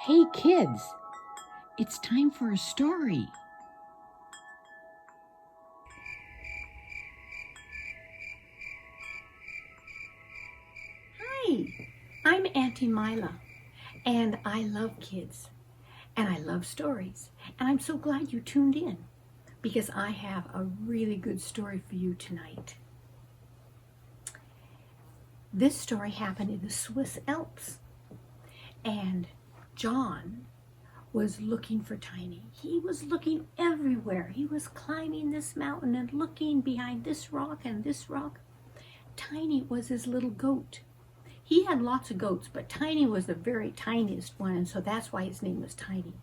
Hey kids, it's time for a story. Hi, I'm Auntie Mila, and I love kids, and I love stories, and I'm so glad you tuned in because I have a really good story for you tonight. This story happened in the Swiss Alps, and John was looking for Tiny. He was looking everywhere. He was climbing this mountain and looking behind this rock and this rock. Tiny was his little goat. He had lots of goats, but Tiny was the very tiniest one, and so that's why his name was Tiny.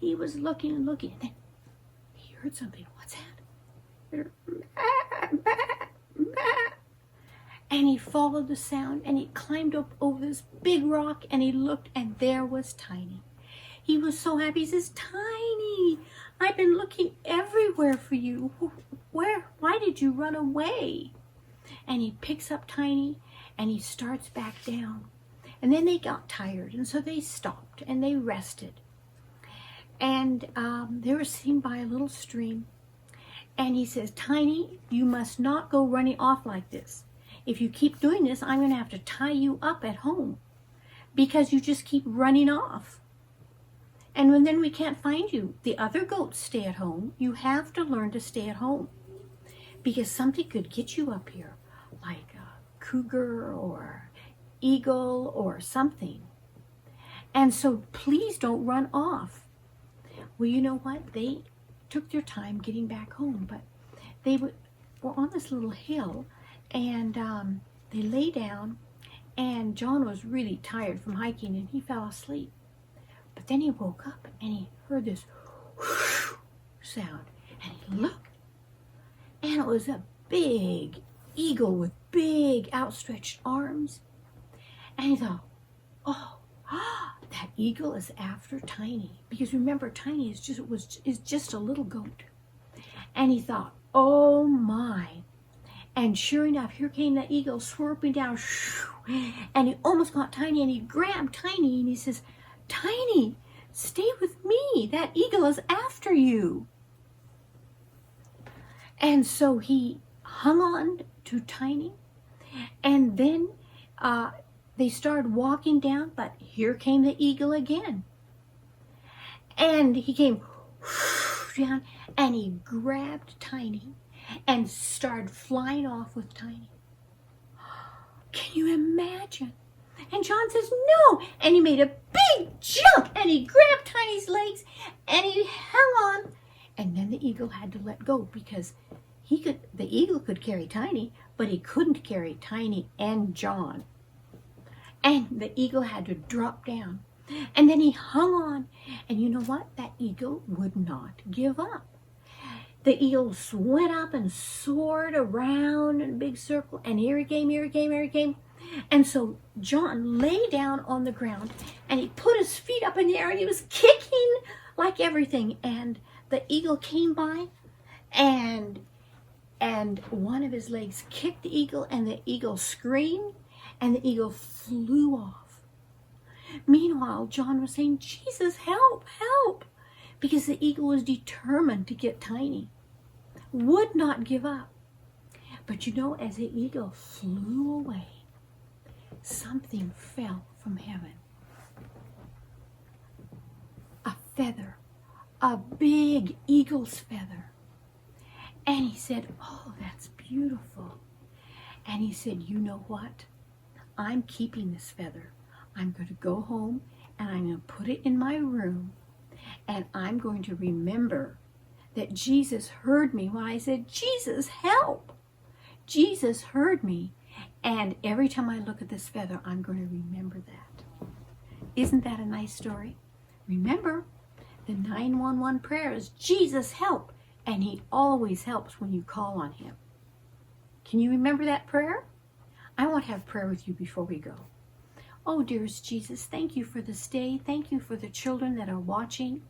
He was looking and looking, and then he heard something. What's that? And he followed the sound, and he climbed up over this big rock, and he looked, and there was Tiny. He was so happy. He says, Tiny, I've been looking everywhere for you. Why did you run away? And he picks up Tiny, and he starts back down. And then they got tired, and so they stopped, and they rested. And they were sitting by a little stream. And he says, Tiny, you must not go running off like this. If you keep doing this, I'm going to have to tie you up at home because you just keep running off. And then we can't find you. The other goats stay at home. You have to learn to stay at home because something could get you up here, like a cougar or eagle or something. And so please don't run off. Well, you know what? They took their time getting back home, but they were on this little hill, and they lay down, and John was really tired from hiking, and he fell asleep. But then he woke up, and he heard this whoosh sound, and he looked, and it was a big eagle with big outstretched arms. And he thought, oh, that eagle is after Tiny, because remember, Tiny is just a little goat. And he thought, oh my. And sure enough, here came the eagle swooping down, and he almost got Tiny, and he grabbed Tiny, and he says, Tiny, stay with me. That eagle is after you. And so he hung on to Tiny, and then they started walking down, but here came the eagle again. And he came down, and he grabbed Tiny and started flying off with Tiny. Can you imagine? And John says, no. And he made a big jump, and he grabbed Tiny's legs, and he hung on. And then the eagle had to let go because the eagle could carry Tiny, but he couldn't carry Tiny and John. And the eagle had to drop down. And then he hung on. And you know what? That eagle would not give up. The eagle went up and soared around in a big circle. And here he came, here he came, here he came. And so John lay down on the ground, and he put his feet up in the air, and he was kicking like everything. And the eagle came by, and one of his legs kicked the eagle, and the eagle screamed, and the eagle flew off. Meanwhile, John was saying, Jesus, help, help, because the eagle was determined to get Tiny, would not give up. But you know, as the eagle flew away, something fell from heaven. A feather, a big eagle's feather. And he said, oh, that's beautiful. And he said, you know what? I'm keeping this feather. I'm going to go home, and I'm going to put it in my room, and I'm going to remember that Jesus heard me when I said, Jesus, help. Jesus heard me, and every time I look at this feather, I'm going to remember that. Isn't that a nice story? Remember, the 911 prayer is, Jesus, help, and he always helps when you call on him. Can you remember that prayer? I want to have prayer with you before we go. Oh, dearest Jesus, thank you for this day. Thank you for the children that are watching.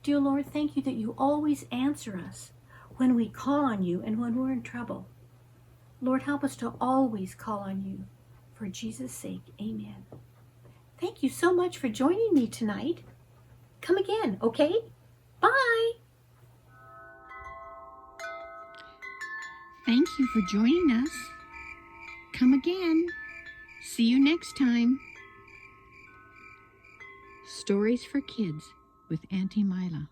Dear Lord, thank you that you always answer us when we call on you and when we're in trouble. Lord, help us to always call on you. For Jesus' sake, amen. Thank you so much for joining me tonight. Come again, okay? Bye. Thank you for joining us. Come again. See you next time. Stories for Kids with Auntie Mila.